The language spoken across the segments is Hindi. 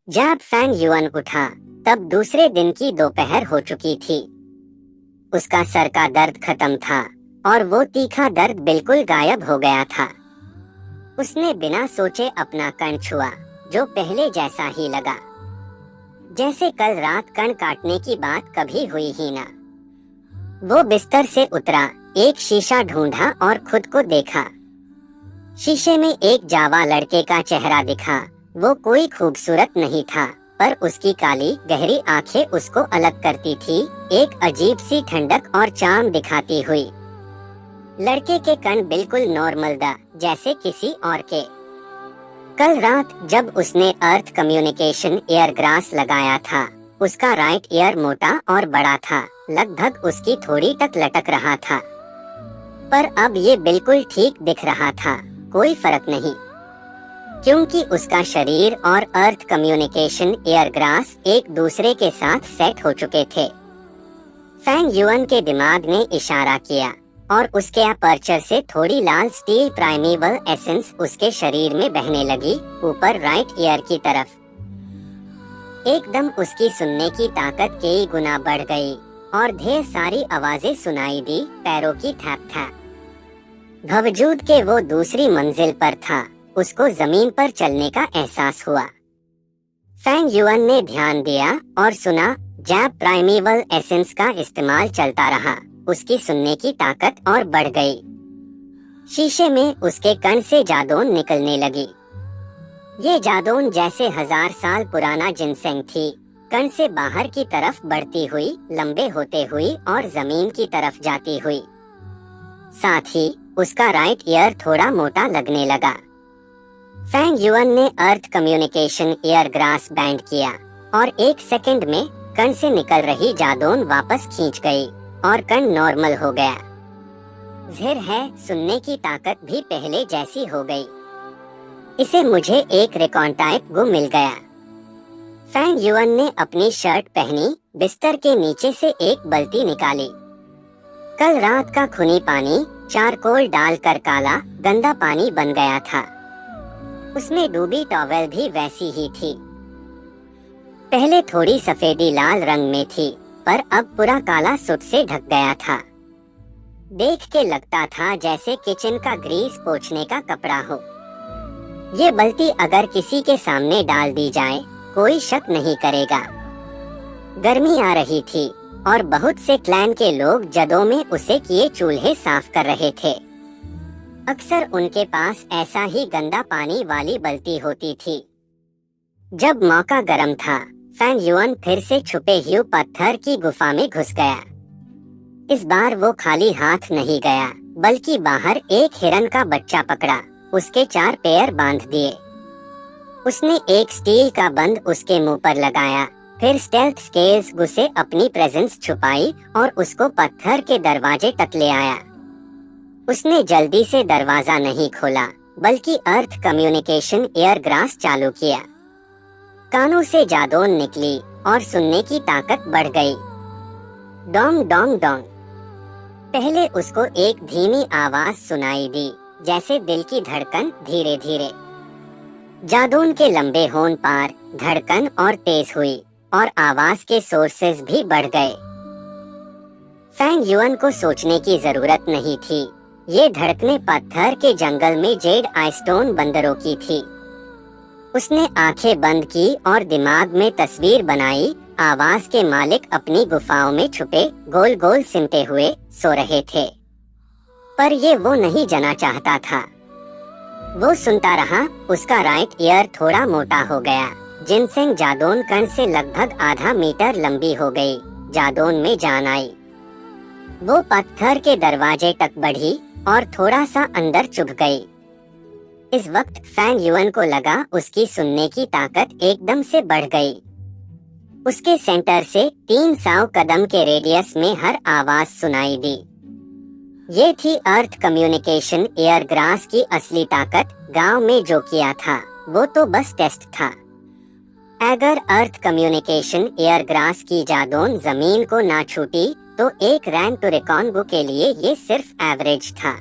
जब फैंग युअन उठा तब दूसरे दिन की दोपहर हो चुकी थी। उसका सर का दर्द खत्म था और वो तीखा दर्द बिल्कुल गायब हो गया था। उसने बिना सोचे अपना कण छुआ, जो पहले जैसा ही लगा, जैसे कल रात कण काटने की बात कभी हुई ही ना। वो बिस्तर से उतरा, एक शीशा ढूंढा और खुद को देखा। शीशे में एक जावा लड़के का चेहरा दिखा। वो कोई खूबसूरत नहीं था, पर उसकी काली गहरी आंखें उसको अलग करती थी, एक अजीब सी ठंडक और चार्म दिखाती हुई। लड़के के कण बिल्कुल नॉर्मल था, जैसे किसी और के। कल रात जब उसने अर्थ कम्युनिकेशन ईयर ग्रास लगाया था, उसका राइट ईयर मोटा और बड़ा था, लगभग उसकी थोड़ी तक लटक रहा था। पर अब ये बिल्कुल ठीक दिख रहा था, कोई फर्क नहीं, क्योंकि उसका शरीर और अर्थ कम्युनिकेशन ईयर ग्रास एक दूसरे के साथ सेट हो चुके थे। फैंग युअन के दिमाग ने इशारा किया और उसके अपर्चर से थोड़ी लाल स्टील प्राइमेवल एसेंस उसके शरीर में बहने लगी, ऊपर राइट ईयर की तरफ। एकदम उसकी सुनने की ताकत कई गुना बढ़ गई और ढेर सारी आवाजें सुनाई दी, पैरों की थैप थैप। बावजूद के वो दूसरी मंजिल पर था, उसको जमीन पर चलने का एहसास हुआ। फैंग युअन ने ध्यान दिया और सुना। जब प्राइमेवल एसेंस का इस्तेमाल चलता रहा, उसकी सुनने की ताकत और बढ़ गई। शीशे में उसके कण से जादोन निकलने लगी। ये जादोन जैसे 1000 साल पुराना जिनसेंग थी, कण से बाहर की तरफ बढ़ती हुई, लंबे होते हुई और जमीन की तरफ जाती हुई। साथ ही उसका राइट ईयर थोड़ा मोटा लगने लगा। फैंग युअन ने अर्थ कम्युनिकेशन ईयर ग्रास बैंड किया और 1 सेकंड में कण से निकल रही जादोन वापस खींच गई और कण नॉर्मल हो गया। ज़ाहिर है सुनने की ताकत भी पहले जैसी हो गई। इसे मुझे एक रिकॉन टाइप गो मिल गया। फैंग युअन ने अपनी शर्ट पहनी, बिस्तर के नीचे से एक बाल्टी निकाली। कल रात का खूनी पानी चारकोल डालकर काला गंदा पानी बन गया था। उसमें डूबी टॉवेल भी वैसी ही थी। पहले थोड़ी सफेदी लाल रंग में थी, पर अब पूरा काला सुट से ढक गया था। देख के लगता था जैसे किचन का ग्रीस पोंछने का कपड़ा हो। ये बाल्टी अगर किसी के सामने डाल दी जाए, कोई शक नहीं करेगा। गर्मी आ रही थी और बहुत से क्लैन के लोग जदों में उसे किए चूल्हे साफ कर रहे थे। अक्सर उनके पास ऐसा ही गंदा पानी वाली बाल्टी होती थी। जब मौका गर्म था, फैंग युअन फिर से छुपे हुए पत्थर की गुफा में घुस गया। इस बार वो खाली हाथ नहीं गया, बल्कि बाहर एक हिरन का बच्चा पकड़ा, उसके 4 पैर बांध दिए। उसने एक स्टील का बंद उसके मुंह पर लगाया, फिर स्टेल्थ स्केल्स घुसे अपनी प्रेजेंस छुपाई और उसको पत्थर के दरवाजे तक ले आया। उसने जल्दी से दरवाजा नहीं खोला, बल्कि अर्थ कम्युनिकेशन ईयर ग्रास चालू किया। कानों से जादोन निकली और सुनने की ताकत बढ़ गई। Dong Dong Dong. पहले उसको एक धीमी आवाज सुनाई दी, जैसे दिल की धड़कन धीरे धीरे। जादोन के लंबे होंठ पार धड़कन और तेज हुई और आवाज के सोर्सेस भी बढ़ गए। फैंग युअन को सोचने की जरूरत नहीं थी। ये धड़कने पत्थर के जंगल में जेड आइस्टोन बंदरों की थी। उसने आंखें बंद की और दिमाग में तस्वीर बनाई। आवाज के मालिक अपनी गुफाओं में छुपे गोल गोल सिमटे हुए सो रहे थे, पर ये वो नहीं जाना चाहता था। वो सुनता रहा। उसका राइट ईयर थोड़ा मोटा हो गया। जिनसेंग जादोन कण से लगभग आधा मीटर लंबी हो गई। जादोन में जान आई। वो पत्थर के दरवाजे तक बढ़ी और थोड़ा सा अंदर चुभ गई। इस वक्त फैंग युअन को लगा उसकी सुनने की ताकत एकदम से बढ़ गई। उसके सेंटर से 300 कदम के रेडियस में हर आवाज सुनाई दी। ये थी अर्थ कम्युनिकेशन ईयर ग्रास की असली ताकत। गांव में जो किया था वो तो बस टेस्ट था। अगर अर्थ कम्युनिकेशन ईयर ग्रास की जादोन जमीन को ना छूटी, तो एक रैंक टू रिकॉन गो के लिए ये सिर्फ एवरेज था।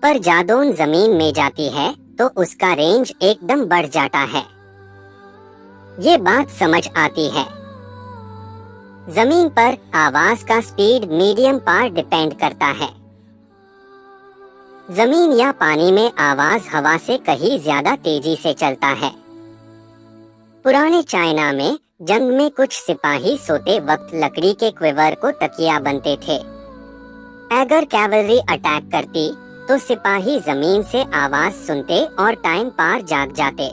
पर जादोन जमीन में जाती है तो उसका रेंज एकदम बढ़ जाता है। ये बात समझ आती है। जमीन पर आवाज का स्पीड मीडियम पर डिपेंड करता है। जमीन या पानी में आवाज हवा से कहीं ज्यादा तेजी से चलता है। पुराने चाइना में जंग में कुछ सिपाही सोते वक्त लकड़ी के क्विवर को तकिया बनते थे। अगर कैवलरी अटैक करती तो सिपाही जमीन से आवाज सुनते और टाइम पार जाग जाते।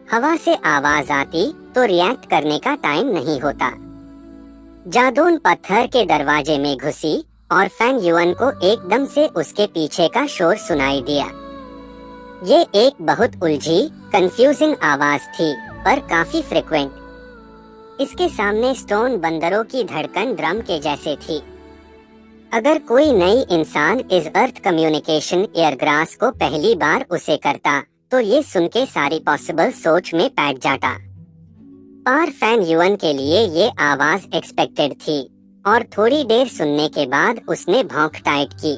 हवा से आवाज आती तो रिएक्ट करने का टाइम नहीं होता। जादून पत्थर के दरवाजे में घुसी और फैंग युएन को एकदम से उसके पीछे का शोर सुनाई दिया। ये एक बहुत उलझी, कंफ्यूजिंग आवाज थी, पर काफी फ्रिक्वेंट। इसके सामने स्टोन बंदरों की धड़कन ड्रम के जैसे थी। अगर कोई नई इंसान इस अर्थ कम्युनिकेशन एयरग्रास को पहली बार उसे करता तो ये सुन के सारी पॉसिबल सोच में बैठ जाता। पर फैंग युएन के लिए ये आवाज एक्सपेक्टेड थी और थोड़ी देर सुनने के बाद उसने भौंक टाइट की।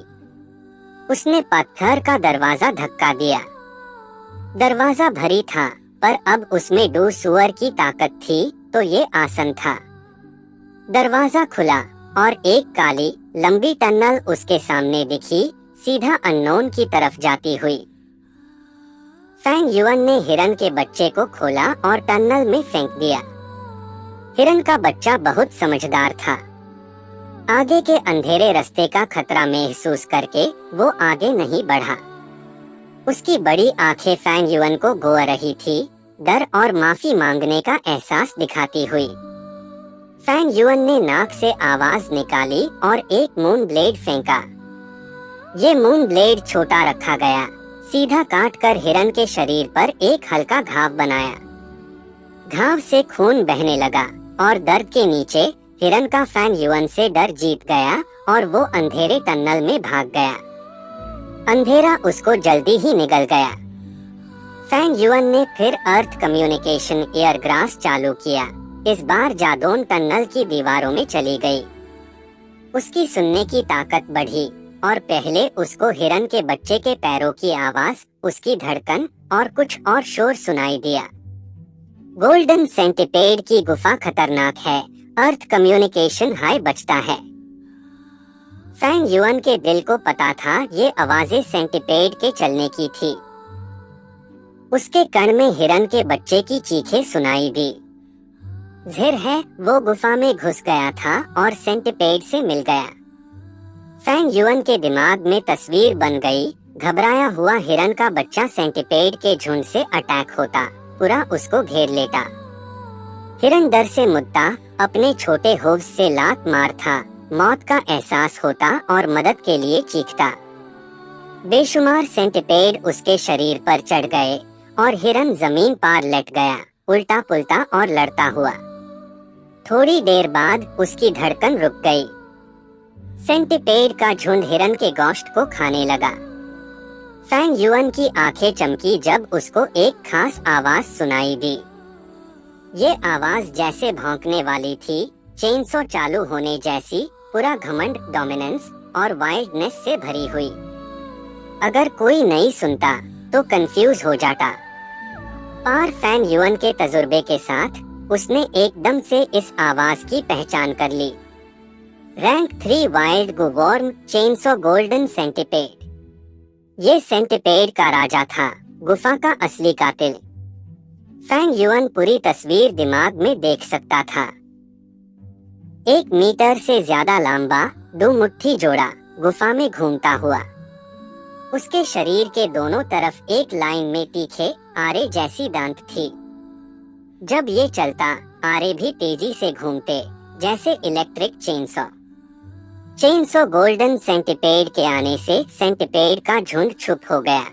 उसने पत्थर का दरवाजा धक्का दिया। दरवाजा भारी था, पर अब उसमें डू सुअर की ताकत थी तो ये आसान था। दरवाजा खुला और एक काली लंबी टनल उसके सामने दिखी, सीधा अननोन की तरफ जाती हुई। फैंग युएन ने हिरन के बच्चे को खोला और टनल में फेंक दिया। हिरन का बच्चा बहुत समझदार था। आगे के अंधेरे रास्ते का खतरा महसूस करके वो आगे नहीं बढ़ा। उसकी बड़ी आंखें फैंग युएन को घूर रही थी, डर और माफी मांगने का एहसास दिखाती हुई। फैंग युएन ने नाक से आवाज निकाली और एक मून ब्लेड फेंका। ये मून ब्लेड छोटा रखा गया, सीधा काट कर हिरन के शरीर पर एक हल्का घाव बनाया। घाव से खून बहने लगा और दर्द के नीचे हिरन का फैंग युएन से डर जीत गया और वो अंधेरे टनल में भाग गया। अंधेरा उसको जल्दी ही निगल गया। फैंग युएन ने फिर अर्थ कम्युनिकेशन एयरग्रास चालू किया। इस बार जादोन टनल की दीवारों में चली गई। उसकी सुनने की ताकत बढ़ी और पहले उसको हिरन के बच्चे के पैरों की आवाज, उसकी धड़कन और कुछ और शोर सुनाई दिया। गोल्डन सेंटिपेड की गुफा खतरनाक है, अर्थ कम्युनिकेशन हाई बचता है। फैंग युएन के दिल को पता था ये आवाजें सेंटिपेड के चलने की थी। उसके कान में हिरन के बच्चे की चीखें सुनाई दी। ज़ाहिर है वो गुफा में घुस गया था और सेंटिपेड से मिल गया। फैंग युएन के दिमाग में तस्वीर बन गई, घबराया हुआ हिरन का बच्चा सेंटिपेड के झुंड से अटैक होता, पूरा उसको घेर लेता। हिरन डर से मुद्दा, अपने छोटे होव्स से लात मारता, मौत का एहसास होता और मदद के लिए चीखता। बेशुमार सेंटिपेड उसके शरीर पर चढ़ गए और हिरन जमीन पर लेट गया, उल्टा पुल्टा और लड़ता हुआ। थोड़ी देर बाद उसकी धड़कन रुक गई। सेंटिपेड का झुंड हिरन के गोश्त को खाने लगा। फैंग युएन की आंखें चमकी जब उसको एक खास आवाज सुनाई दी। ये आवाज जैसे भौंकने वाली थी, चेनसो चालू होने जैसी, पूरा घमंड, डोमिनेंस और वाइल्डनेस से भरी हुई। अगर कोई नहीं सुनता तो कंफ्यूज हो जाता। पर फैंग युएन के तजुर्बे के साथ उसने एकदम से इस आवाज की पहचान कर ली। रैंक 3 वाइल्ड गुवॉर्म चेनसो गोल्डन सेंटिपेड। ये सेंटिपेड का राजा था, गुफा का असली कातिल। फैंग युएन पूरी तस्वीर दिमाग में देख सकता था। 1 मीटर से ज्यादा लंबा, 2 मुट्ठी जोड़ा, गुफा में घूमता हुआ। उसके शरीर के दोनों तरफ एक लाइन में तीखे आरे जैसी दांत थी। जब ये चलता, आरे भी तेजी से घूमते, जैसे इलेक्ट्रिक चेनसो। चेनसो गोल्डन सेंटिपेड के आने से सेंटिपेड का झुंड चुप हो गया।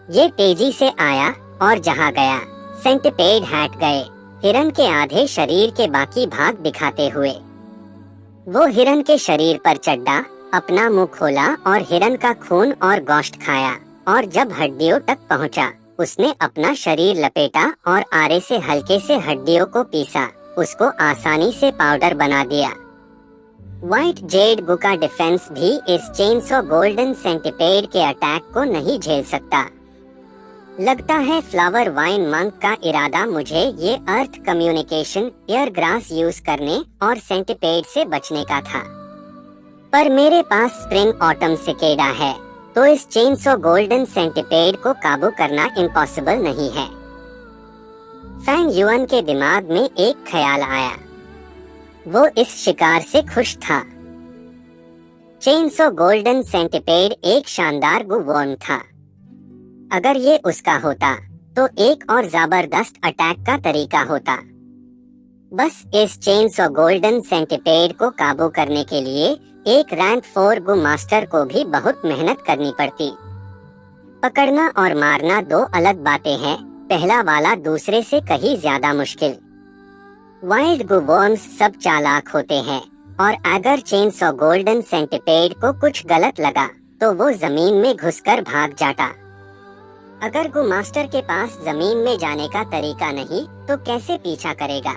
ये तेजी से आया और जहाँ गया, सेंटिपेड हट गए, हिरन के आधे शरीर के बाकी भाग दिखाते हुए। वो हिरन के शरीर पर चढ़ा, अपना मुंह खोला और हिरन का खून और गोश्त खाया, और जब हड्डियों तक पहुंचा, उसने अपना शरीर लपेटा और आरे से हल्के से हड्डियों को पीसा, उसको आसानी से पाउडर बना दिया। व्हाइट जेड गु का डिफेंस भी इस चेनसो गोल्डन सेंटिपेड के अटैक को नहीं झेल सकता। लगता है फ्लावर वाइन मंक का इरादा मुझे ये अर्थ कम्युनिकेशन एयर ग्रास यूज करने और सेंटिपेड से बचने का था, पर मेरे पास स्प्रिंग ऑटम सिकेडा है, तो इस चेनसो गोल्डन सेंटिपेड को काबू करना इम्पॉसिबल नहीं है। फैंग युअन के दिमाग में एक ख्याल आया। वो इस शिकार से खुश था। चेनसो गोल्डन सेंटिपेड एक शानदार गुवॉर्म था। अगर ये उसका होता तो एक और जबरदस्त अटैक का तरीका होता। बस इस चेनसो गोल्डन सेंटिपेड को काबू करने के लिए एक रैंक 4 गु मास्टर को भी बहुत मेहनत करनी पड़ती। पकड़ना और मारना दो अलग बातें हैं, पहला वाला दूसरे से कहीं ज्यादा मुश्किल। वाइल्ड गु वॉर्म्स सब चालाक होते हैं, और अगर चेनसो गोल्डन सेंटिपेड को कुछ गलत लगा तो वो जमीन में घुसकर भाग जाता। अगर गु मास्टर के पास जमीन में जाने का तरीका नहीं तो कैसे पीछा करेगा।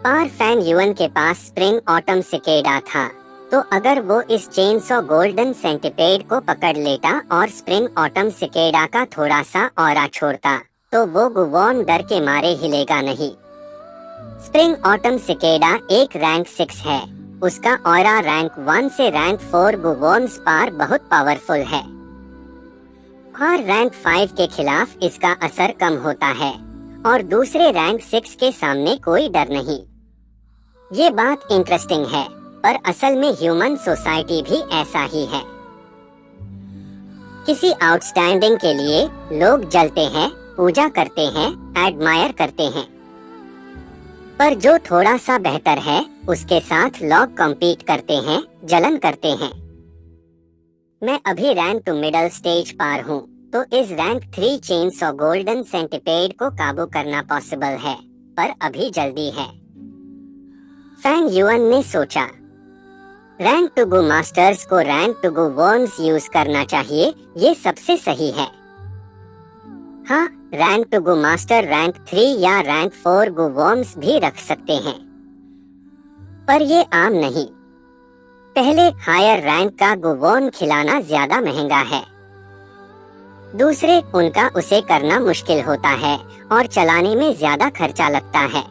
पर फैंग युअन के पास स्प्रिंग ऑटम सिकेडा था, तो अगर वो इस चेनसो गोल्डन सेंटिपेड को पकड़ लेता और स्प्रिंग ऑटम सिकेडा का थोड़ा सा ऑरा छोड़ता तो वो गुवॉर्म डर के मारे हिलेगा नहीं। स्प्रिंग ऑटम सिकेडा एक रैंक 6 है, उसका ऑरा रैंक 1 से रैंक 4 गुवॉर्म्स पर बहुत पावरफुल है, और रैंक 5 के खिलाफ इसका असर कम होता है, और दूसरे रैंक 6 के सामने कोई डर नहीं। ये बात इंटरेस्टिंग है, पर असल में ह्यूमन सोसाइटी भी ऐसा ही है। किसी आउटस्टैंडिंग के लिए लोग जलते हैं, पूजा करते हैं, एडमायर करते हैं, पर जो थोड़ा सा बेहतर है उसके साथ लोग कम्पीट करते हैं, जलन करते हैं। मैं अभी रैंक टू मिडल स्टेज पार हूँ, तो इस रैंक 3 चेनसो गोल्डन सेंटिपेड को काबू करना पॉसिबल है, पर अभी जल्दी है। फैंग युअन ने सोचा, रैंक टू गु मास्टर्स को रैंक टू गु वॉर्म्स यूज करना चाहिए, ये सबसे सही है। हाँ, रैंक टू गु मास्टर रैंक 3 या रैंक 4 गु वॉर्म्स भी रख सकते हैं, पर ये आम नहीं। पहले हायर रैंक का गुवॉर्म खिलाना ज्यादा महंगा है, दूसरे उनका उसे करना मुश्किल होता है और चलाने में ज्यादा खर्चा लगता है।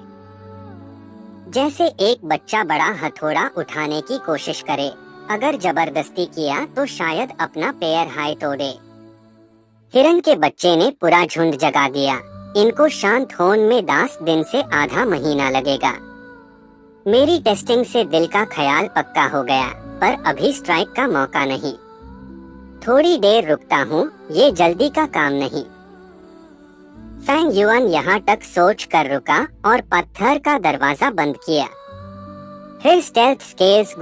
जैसे एक बच्चा बड़ा हथौड़ा उठाने की कोशिश करे, अगर जबरदस्ती किया तो शायद अपना पैर हाय तोड़े। हिरन के बच्चे ने पूरा झुंड जगा दिया, इनको शांत होने में 10 दिन से आधा महीना लगेगा। मेरी टेस्टिंग से दिल का ख्याल पक्का हो गया, पर अभी स्ट्राइक का मौका नहीं। थोड़ी देर रुकता हूँ, ये जल्दी का काम नहीं। फैंग युअन यहाँ तक सोच कर रुका और पत्थर का दरवाजा बंद किया। फिर स्टेल्थ स्केल्स